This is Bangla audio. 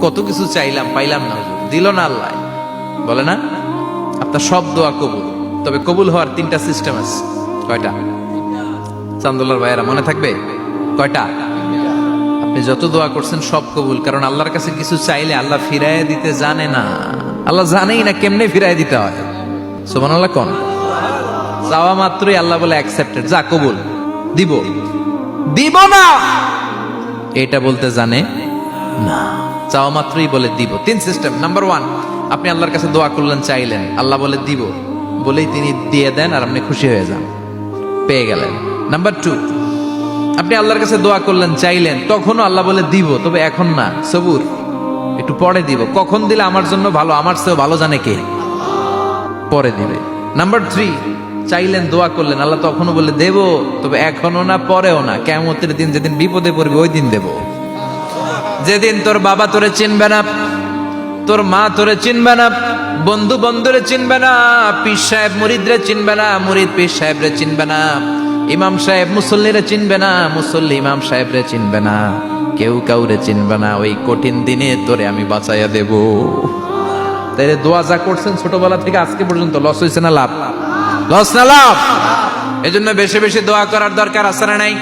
কত কিছু চাইলাম, পাইলাম না, দিল না আল্লাহ। বলে না আপনার সব দোয়া কবুল, তবে কবুল হওয়ার 3টা সিস্টেম আছে। কয়টা? চান্দুল্লার ভাইয়েরা মনে থাকবে কয়টা? আপনি যত দোয়া করছেন সব কবুল, কারণ আল্লাহর কাছে কিছু চাইলে আল্লাহ ফিরাইয়া দিতে জানে না। আল্লাহ জানেই না কেমনে ফিরাইয়া দিতে হয়। সুবহানাল্লাহ কোন? চাওয়া মাত্রই আল্লাহ বলে অ্যাকসেপ্টেড, যা কবুল, দিব দিব না এটা বলতে জানে না, চাওয়া মাত্রই বলে দিব। 3 সিস্টেম। নাম্বার 1, আপনি আল্লাহর কাছে দোয়া করলেন, চাইলেন, আল্লাহ বলে দিব, বলেই তিনি দিয়ে দেন আর আপনি খুশি হয়ে যান, পেয়ে গেলেন। নাম্বার 2, আপনি আল্লাহর কাছে দোয়া করলেন, চাইলেন, তখনও আল্লাহ বলে দিব, তবে এখন না, সবুর, একটু পরে দিব। কখন দিলে আমার জন্য ভালো, আমার চেয়েও ভালো জানে কে, পরে দিবে। নাম্বার 3, চাইলেন, দোয়া করলেন, আল্লাহ তখনও বলে দেব, তবে এখনো না, পরেও না, কিয়ামতের দিন যেদিন বিপদে পড়বে ওই দিন দেব। যেদিন তোর বাবা তোরে চিনবে না, তোর মা তোরে চিনবে না, বন্ধু বন্ধুরে চিনবে না, পীর সাহেব মুরিদরে চিনবে না, মুরিদ পীর সাহেবরে চিনবে না, ইমাম সাহেব মুসল্লিরে চিনবে না, মুসল্লি ইমাম সাহেবরে চিনবে না, কেউ কাউরে চিনবে না। ওই কঠিন দিনে তোরে আমি বাঁচাইয়া দেব। তাই দোয়া যা করছেন ছোটবেলা থেকে আজকে পর্যন্ত, লস হয়েছে না লাভ? লস না লাভ? এজন্য বেশি বেশি দোয়া করার দরকার আছে না নাই?